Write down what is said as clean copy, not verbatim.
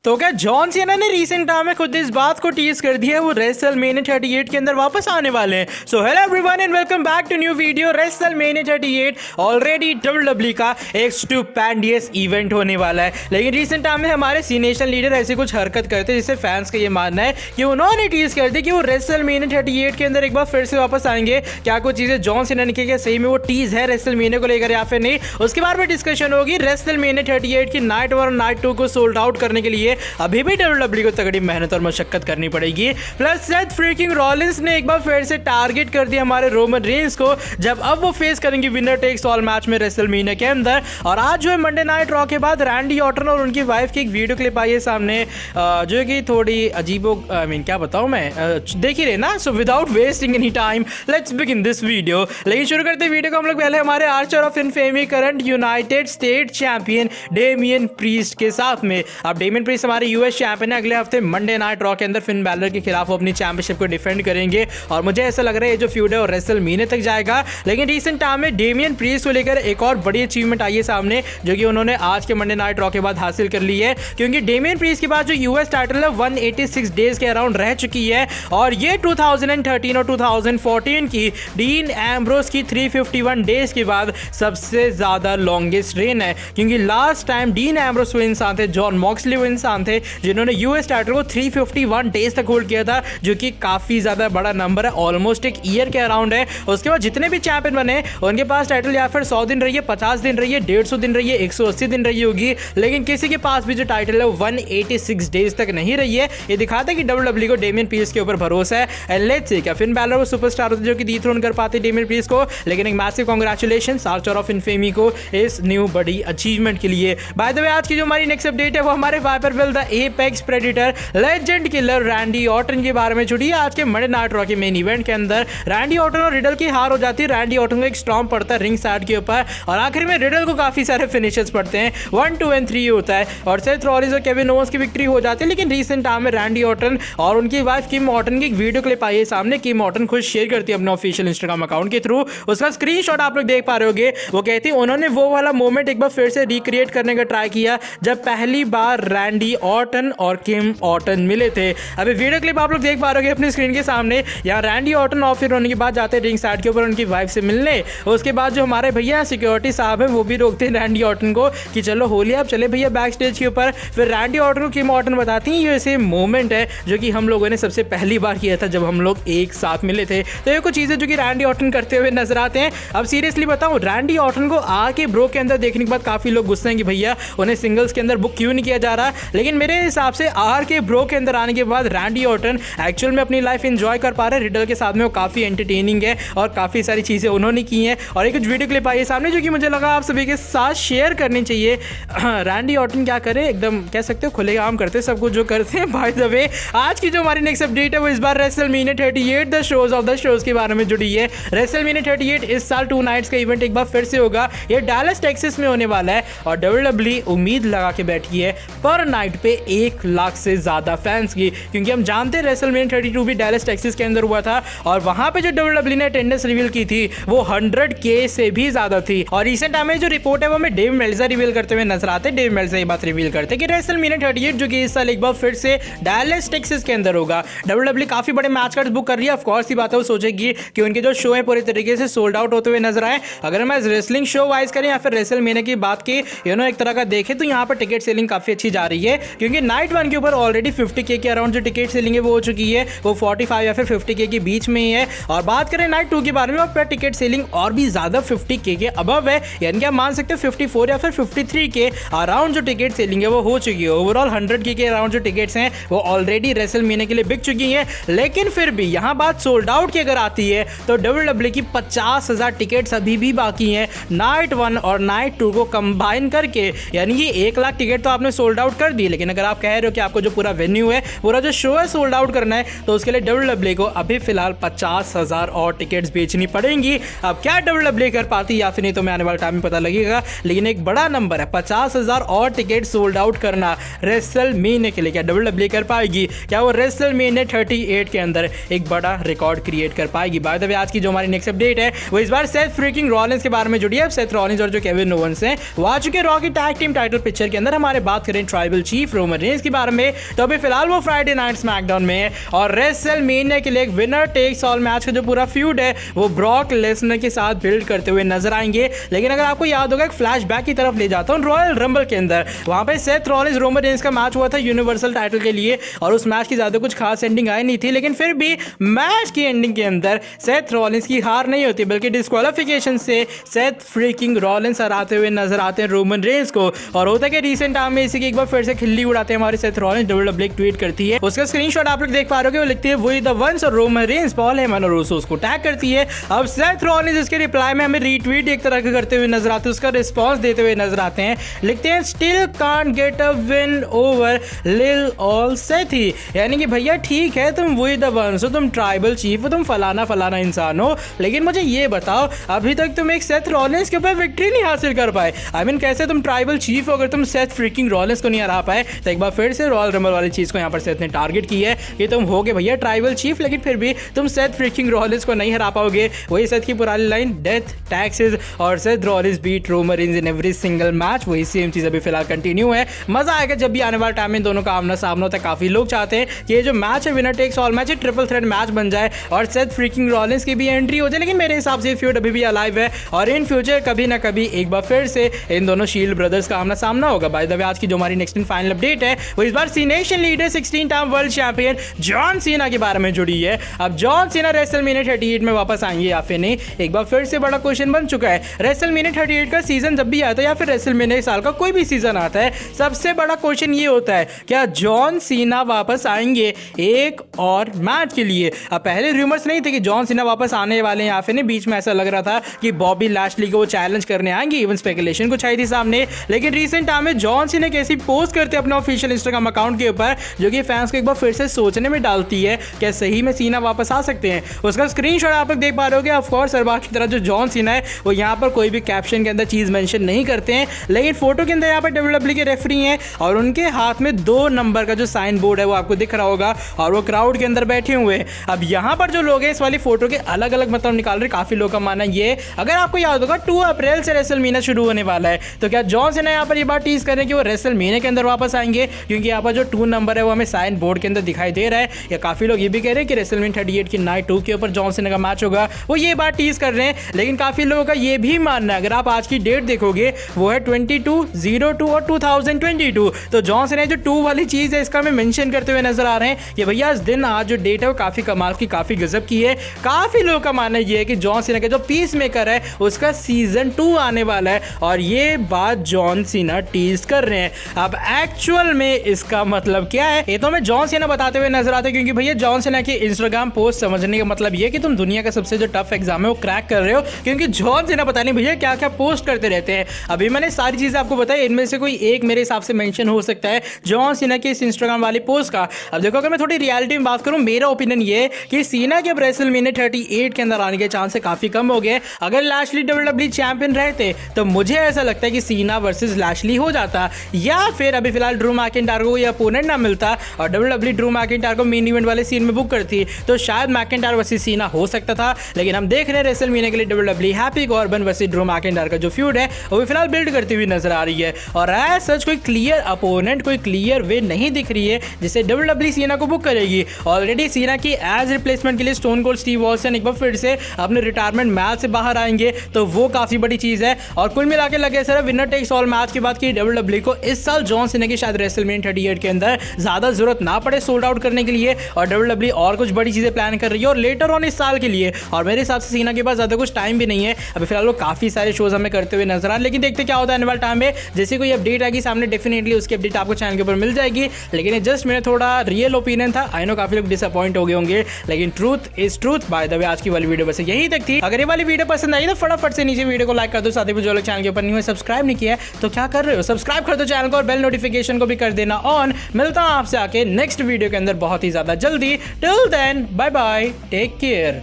तो क्या John Cena ने रिसेंट टाइम में खुद इस बात को टीज कर दिया है वो रेसलमेनिया 38 के अंदर वापस आने वाले हैं। So hello everyone and welcome back to new video. WrestleMania 38 already WWE का एक स्टुपेंडियस इवेंट होने वाला है, लेकिन रिसेंट टाइम में हमारे सीनेशन लीडर ऐसी कुछ हरकत करते हैं जिससे फैंस का ये मानना है कि उन्होंने टीज कर दी कि वो रेसलमेनिया 38 के अंदर एक बार फिर से वापस आएंगे। क्या कुछ चीजें जॉन सीना ने की, सही में वो टीज है रेसलमेनिया को लेकर या फिर नहीं, उसके बारे में डिस्कशन होगी। रेसलमेनिया 38 की नाइट 1 और नाइट 2 को सोल्ड आउट करने के लिए अभी भी डब्ल्यूडब्ल्यूई को तगड़ी मेहनत और मशक्कत करनी पड़ेगी। प्लस सेथ फ्रीकिंग रॉलिंस ने एक बार फिर से टारगेट कर दिया हमारे रोमन रेंस को, जब अब वो फेस करेंगे विनर टेक्स ऑल मैच में रेसलमेनिया के अंदर। और आज जो है मंडे नाइट रॉ के बाद रैंडी ऑर्टन और उनकी वाइफ की एक वीडियो क्लिप आई है सामने, जो कि थोड़ी अजीबो क्या बताऊं मैं, देख ही रहे ना। So without wasting any time let's begin this video. लेकिन शुरू करते हैं वीडियो को हम लोग पहले हमारे Archer of infamy current United state champion Damien priest के साथ में। अब डेमियन प्रीस्ट हमारे यूएस चैंपियन है। अगले हफ्ते मंडे नाइट रॉ के अंदर फिन बैलर के खिलाफ अपनी चैंपियनशिप को डिफेंड करेंगे और मुझे ऐसा लग रहा है जो फ्यूड है और रेसलमेनिया तक जाएगा। लेकिन रिसेंट टाइम में डेमियन प्रीस्ट को लेकर एक और बड़ी अचीवमेंट आई है सामने, जो कि उन्होंने आज के मंडे नाइट रॉ के बाद हासिल कर ली है। क्योंकि डेमियन प्रीस्ट के बाद जो यूएस टाइटल है 186 डेज के अराउंड रह चुकी है और ये 2013 और 2014 की डीन एम्ब्रोस की 351 डेज के बाद सबसे ज्यादा लॉन्गेस्ट रेन है। क्योंकि लास्ट टाइम डीन एम्ब्रोस वो इंसान थे, जॉन मॉक्सली वो इंसान थे जिन्होंने यूएस टाइटल को 351 डेज तक होल्ड किया था, जो कि काफी ज्यादा बड़ा नंबर है, ऑलमोस्ट एक ईयर के अराउंड है। उसके बाद जितने भी चैंपियन बने उनके पास टाइटल या फिर 100 दिन रही है, 50 दिन रही है, 150 दिन रही है, 180 दिन रही होगी, लेकिन किसी के पास भी जो टाइटल है 186 डेज तक नहीं रही है। ये दिखाता है कि डब्ल्यूडब्ल्यूई को डेमियन प्रीस्ट के ऊपर भरोसा है। एंड लेट्स सी क्या फिन बैलर वो सुपरस्टार होते जो कि डिथ्रोन कर पाते डेमियन प्रीस्ट को। लेकिन एक massive congratulations Archer of infamy को इस न्यू बड़ी अचीवमेंट के लिए। बाय द वे आज की जो हमारी नेक्स्ट अपडेट है वो हमारे Viperville the apex predator legend killer Randy Orton के बारे में जुड़ी है। आज के मंडे नाइट रॉ के मेन इवेंट के अंदर रैंडी ऑर्टन और रिडल की हार हो जाती है। रैंडी ऑर्टन को एक स्टॉर्म पड़ता है रिंग साइड के ऊपर और आखिर में रिडल को काफी सारे फिनिशर्स पड़ते हैं, 1 2 एंड 3 होता है और सेथ रॉलिंस और केविन ओवेंस की विक्ट्री हो जाती है। लेकिन रिसेंट टाइम में रैंडी ऑर्टन और उनकी वाइफ किम ऑर्टन की एक वीडियो क्लिप आई है सामने। किम ऑर्टन खुद शेयर करती है अपने ऑफिशियल इंस्टाग्राम अकाउंट के थ्रू, उसका स्क्रीनशॉट आप लोग देख पा रहे होगे। वो कहती है उन्होंने वो वाला मोमेंट एक बार फिर से रिक्रिएट करने का ट्राई किया जब पहली बार रैंडी ऑर्टन और किम ऑर्टन मिले थे। अभी वीडियो क्लिप आप लोग देख पा रहे होगे अपनी स्क्रीन के सामने। यहाँ रैंडी ऑर्टन और फिर उनके बाद जाते हैं रिंग साइड के ऊपर उनकी वाइफ से मिलने। उसके बाद जो हमारे भैया सिक्योरिटी साहब हैं वो भी रोकते हैं रैंडी ऑर्टन को कि चलो होली आप चले भैया बैक स्टेज के ऊपर। फिर रैंडी ऑर्टन को किम ऑर्टन बताती हैं ये सेम मोमेंट है जो कि हम लोगों ने सबसे पहली बार किया था जब हम लोग एक साथ मिले थे। तो ये कुछ चीजें जो कि रैंडी ऑर्टन करते हुए नजर आते हैं। अब सीरियसली बताऊं, रैंडी ऑर्टन को आके ब्रो के अंदर देखने के बाद काफी लोग गुस्से हैं कि भैया उन्हें सिंगल्स के अंदर बुक क्यों नहीं किया जा रहा। लेकिन मेरे हिसाब से आर के ब्रो के अंदर आने के बाद रैंडी ऑर्टन एक्चुअल में अपनी लाइफ एंजॉय कर पा रहे हैं। रिडल के साथ में वो काफी एंटरटेनिंग है और काफी सारी चीजें उन्होंने की हैं। और एक कुछ वीडियो क्लिप आई है सामने जो कि मुझे लगा आप सभी के साथ शेयर करनी चाहिए। रैंडी ऑर्टन क्या करे, एकदम कह सकते हो खुलेआम करते सब कुछ जो करते हैं। बाय द वे आज की जो हमारी नेक्स्ट अपडेट है वो इस बार WrestleMania 38 the shows of the shows के बारे में जुड़ी है। रेसलमेनिया 38 इस साल 2 नाइट्स का इवेंट एक बार फिर से होगा। ये डैलस टेक्सास में होने वाला है और डब्ल्यूडब्ल्यूई उम्मीद लगा के बैठी है पर नाइट पे 1 लाख से ज्यादा फैंस की, क्योंकि हम जानते हैं रेसलमेनिया 32 भी डैलस टेक्सास के अंदर हुआ था और वहां पे जो डब्ल्यूडब्ल्यूई ने अटेंडेंस रिवील की थी वो 100K से भी ज्यादा थी। और रिसेंट टाइम में जो रिपोर्ट है वो हमें डेव मेल्जर रिवील करते हुए नजर आते हैं। डेव मेल्जर ये बात रिवील करते हैं कि रेसलमेनिया 38 जो कि इस साल एक बार फिर से डैलस टेक्सास के अंदर होगा। डब्ल्यूडब्ल्यूई काफी बड़े मैच कार्ड्स बुक कर रही है। ऑफ कोर्स ये बात है वो सोचेगी कि उनके जो शो है पूरी तरीके से सोल्ड आउट होते हुए नजर आए। अगर हम रेसलिंग शो वाइज करें या फिर रेसलमेनिया की बात की एक तरह का देखें तो यहाँ पर टिकट सेलिंग काफी अच्छी जा रही है। क्योंकि नाइट 1 के ऊपर ऑलरेडी 50K के अराउंड जो टिकट सेलिंग है वो हो चुकी है, वो 45 या फिर 50K के बीच में ही है। और बात करें नाइट 2 के बारे में, पर टिकट सेलिंग और भी ज्यादा 50K के अबव है, यानी कि आप मान सकते हो 54 या फिर 53 के अराउंड जो टिकट सेलिंग है वो हो चुकी है। ओवरऑल 100K के अराउंड जो टिकट्स हैं वो ऑलरेडी रेसलमेनिया के लिए बिक चुकी हैं। लेकिन फिर भी यहाँ बात सोल्ड आउट की अगर आती है तो डब्ल्यूडब्ल्यूई की 50,000 टिकट्स अभी भी बाकी हैं नाइट 1 और नाइट 2 को कंबाइन करके, यानी कि 1 लाख टिकट तो आपने सोल्ड आउट कर दी। लेकिन अगर आप कह रहे हो कि आपको जो पूरा वेन्यू है, पूरा जो शो है सोल्ड आउट करना है, तो उसके लिए डब्ल्यूडब्ल्यूई को अभी फिलहाल 50,000 और टिकट्स बेचनी पड़ेंगी। अब क्या डब्ल्यूडब्ल्यूई कर पाती या फिर नहीं तो मैं आने वाले टाइम में पता लगेगा। लेकिन एक बड़ा नंबर है 50,000 और टिकट सोल्ड आउट करना रेसलमेनिया के लिए। क्या डब्ल्यूडब्ल्यूई कर पाएगी? क्या वो रेसलमेनिया 38 के अंदर एक बड़ा रिकॉर्ड क्रिएट कर पाएगी? बाय द वे आज की जो हमारी नेक्स्ट अपडेट है वो इस बार सेथ फ्रीकिंग रॉलिंस के बारे में जुड़ी है। सेथ रॉलिंस और जो केविन ओवेंस हैं वो आ चुके रॉ की टैग टीम टाइटल पिक्चर के अंदर। हमारे बात करें tribal chief chief Roman Reigns के बारे में। तो अभी फिलहाल वो फ्राइडे नाइट स्मैकडाउन में है और रेसलमेनिया के लिए एक विनर टेक्स ऑल मैच का जो पूरा फ्यूड है वो ब्रॉक लेसनर के साथ बिल्ड करते हुए नजर आएंगे। लेकिन अगर आपको याद होगा, एक फ्लैशबैक की तरफ ले जाता हूं रॉयल रंबल के अंदर, वहां पे सेथ रॉलिंस रोमन रेंस का मैच हुआ था यूनिवर्सल टाइटल के लिए और उस मैच की ज्यादा कुछ खास एंडिंग आई नहीं थी। लेकिन फिर भी मैच की एंडिंग के अंदर सेथ रॉलिंस की हार नहीं होती बल्कि डिस्क्वालिफिकेशन से सेथ फ्रीकिंग रॉलिंस हराते हुए नजर आते हैं रोमन रेंस को। और होता है कि रिसेंट टाइम में इसी की एक बार फिर से खिल्ली उड़ाते हैं हमारे सेथ रॉलिंस। डब्ल्यूडब्ल्यू ट्वीट करती है, उसका स्क्रीनशॉट आप लोग देख पा रहे हो, वो लिखती है वी द वंस और रोमन रेंस पॉल हेमन और रूसो उसको टैग करती है। अब सेथ रॉलिंस इसके रिप्लाई में हमें रीट्वीट एक तरह के करते हुए नजर आते हैं, उसका रिस्पांस देते हुए नजर आते हैं। लिखते हैं still can't get a win over लिल ऑल सेथी, यानी कि भैया ठीक है तुम वी द वंस हो, तुम ट्राइबल चीफ हो, तुम फलाना फलाना इंसान हो, लेकिन मुझे ये बताओ अभी तक तुम एक सेथ रॉलिंस के ऊपर विक्ट्री नहीं हासिल कर पाए। आई मीन कैसे तुम ट्राइबल चीफ हो अगर तुम सेथ फ्रीकिंग रॉलिंस को नहीं हरा पाए। तो एक बार फिर से रॉयल रंबल वाली चीज को यहाँ पर सेथ ने टारगेट की है कि तुम होगे भैया ट्राइबल चीफ, लेकिन फिर भी तुम सेथ फ्रीकिंग रॉलिंस को नहीं हरा पाओगे। वही सेथ की पुरानी लाइन, डेथ टैक्सेस और Seth Rollins beat Roman Reigns in every single match, वही सेम चीज अभी फिलहाल कंटिन्यू है। मजा आएगा जब भी आने वाले टाइम में दोनों का आमना सामना होता है। काफी लोग चाहते हैं कि ये जो मैच है winner takes all match, triple threat match बन जाए और सेथ फ्रीकिंग रॉलिंस की भी एंट्री हो जाए। लेकिन मेरे हिसाब से फ्यूड अभी भी अलाइव है और इन फ्यूचर कभी ना कभी एक बार फिर से इन दोनों शील्ड ब्रदर्स का आमना सामना होगा। बाय द वे आज की जो हमारी नेक्स्ट एंड फाइनल अपडेट है वो इस बार Cenation leader 16 time world champion John Cena के बारे में जुड़ी है। अब जॉन सीना रेसलमेनिया 38 में वापस आएंगे या फिर नहीं, एक बार फिर से बड़ा क्वेश्चन बन चुका है। रेसलमेनिया 38 का सीजन जब भी आता है या फिर रेसलमेनिया साल का कोई भी सीजन आता है, सबसे बड़ा क्वेश्चन ये होता है क्या जॉन सीना वापस आएंगे एक और मैच के लिए। अब पहले रूमर्स नहीं थे कि जॉन सीना वापस आने वाले हैं या फिर नहीं, बीच में ऐसा लग रहा था कि बॉबी लैशली को वो चैलेंज करने आएंगे, इवन स्पेकुलेशन कुछ आई थी सामने। लेकिन रिसेंट टाइम में जॉन सीना कैसी पोस्ट करते हैं अपने ऑफिशियल इंस्टाग्राम अकाउंट के ऊपर जो कि फैंस को एक बार फिर से सोचने में डालती है क्या सही में सीना वापस आ सकते हैं। उसका स्क्रीनशॉट आप लोग देख पा रहे हो। ऑफ कोर्स हर बार की तरह जो जॉन सीना है वो यहाँ पर कोई भी कैप्शन के अंदर चीज मेंशन नहीं करते हैं, लेकिन फोटो के अंदर यहाँ पर डब्ल्यूडब्ल्यू के रेफरी हैं और उनके हाथ में 2 नंबर का जो साइन बोर्ड है वो आपको दिख रहा होगा और वो क्राउड के अंदर बैठे हुए हैं। अब यहाँ पर जो लोग हैं इस वाली फोटो के अलग अलग मतलब निकाल रहे, काफी लोग का मानना ये, अगर आपको याद होगा 2 अप्रैल से रेसलमेनिया शुरू होने वाला है, तो क्या जॉन सीना यहाँ पर ये बात टीज कर रहे हैं कि वो रेसलमेनिया के अंदर वापस आएंगे, क्योंकि यहाँ पर जो 2 नंबर है वो हमें साइन बोर्ड के अंदर दिखाई दे रहा है। या काफी लोग ये भी कह रहे हैं कि रेसलमेनिया 38 की नाइट 2 के ऊपर जॉन सीना का मैच होगा, वो ये बात टीज कर रहे हैं। लेकिन काफी लोगों का ये भी मानना है, अगर आप आज की डेट देखोगे वो है 22/02 और 2022, तो जॉन सीना जो 2 वाली चीज है इसका हमें मेंशन करते हुए नजर आ रहे हैं कि भैया इस दिन आज जो डेट है वो काफी कमाल की, काफी गजब की है। काफी लोगों का मानना ये है कि जॉन सीना का जो पीस मेकर है उसका सीजन 2 आने वाला है और ये बात जॉन सीना टीज कर रहे हैं। अब एक्चुअल में इसका मतलब क्या है ये तो हमें जॉन सीना बताते हुए नजर आते हैं, क्योंकि भैया जॉन सीना की इंस्टाग्राम पोस्ट समझने का मतलब ये कि तुम दुनिया का सबसे जो टफ एग्जाम है वो क्रैक कर रहे हो, क्योंकि जॉन सीना पता नहीं भैया क्या क्या पोस्ट करते रहते हैं। अभी मैंने सारी चीजें आपको बताई, इनमें से कोई एक मेरे हिसाब से मेंशन हो सकता है जॉन सीना की इस इंस्टाग्राम वाली पोस्ट का। अब देखो अगर मैं थोड़ी रियलिटी में बात करूं, मेरा ओपिनियन ये कि सीना के अब रेसलमेनिया 38 के अंदर आने के चांस काफी कम हो गए। अगर लैशली डब्ल्यूडब्ल्यू चैंपियन रहते तो मुझे ऐसा लगता है कि सीना वर्सेस लैशली हो जाता, या फिर अभी फिलहाल ड्रू मैकिंटायर को ये अपोनेंट ना मिलता और डब्ल्यूडब्ल्यू ड्रू मैकिंटायर को मेन इवेंट वाले सीन में बुक करती, तो शायद मैकिंटायर वर्सेस सीना हो सकता था। लेकिन हम देख रहे हैं रेसलमेनिया के लिए WWE happy Corbin versus Drew McIntyre का जो फ्यूड है वो भी फिलहाल बिल्ड करती हुई नजर आ रही है और एज सच कोई क्लियर अपोनेंट, कोई क्लियर वे नहीं दिख रही है जिसे डब्ल्यूडब्ल्यू सीना को बुक करेगी। ऑलरेडी सीना की एज रिप्लेसमेंट के लिए स्टोन कोल्ड स्टीव ऑस्टिन एक बार फिर से अपने रिटायरमेंट मैच से बाहर आएंगे, तो वो काफी बड़ी चीज है। और कुल मिला के लगे sir winner takes all match की बात की डब्ल्यूडब्ल्यू को इस साल जॉन सीना की शायद रेसलमेनिया 38 के अंदर ज्यादा जरूरत ना पड़े सोल्ड आउट करने के लिए, और डब्ल्यूडब्ल्यू और कुछ बड़ी चीजें प्लान कर रही है और लेटर ऑन इस साल के लिए। और मेरे हिसाब से सीना के पास ज्यादा कुछ टाइम भी नहीं है, अभी फिलहाल वो काफी सारे शोज हमें करते हुए नजर आ रहे हैं। लेकिन देखते क्या होता है आने वाले टाइम में, जैसे कोई अपडेट आएगी सामने डेफिनेटली उसकी अपडेट आपको चैनल के ऊपर मिल जाएगी। लेकिन ये जस्ट मेरा थोड़ा रियल ओपिनियन था, आई नो काफी लोग डिसअपॉइंट हो गए होंगे, लेकिन truth is truth. By the way आज की वाली वीडियो बस यही तक थी। अगर ये वाली वीडियो पसंद आई तो फटाफट से नीचे वीडियो को लाइक कर दो, साथ ही जो लोग चैनल के ऊपर नहीं हुए सब्सक्राइब नहीं किया है तो क्या कर रहे हो, सब्सक्राइब कर दो चैनल को और बेल नोटिफिकेशन को भी कर देना ऑन। मिलता हूं आपसे आके नेक्स्ट वीडियो के अंदर बहुत ही ज्यादा जल्दी। Till then bye bye, take care.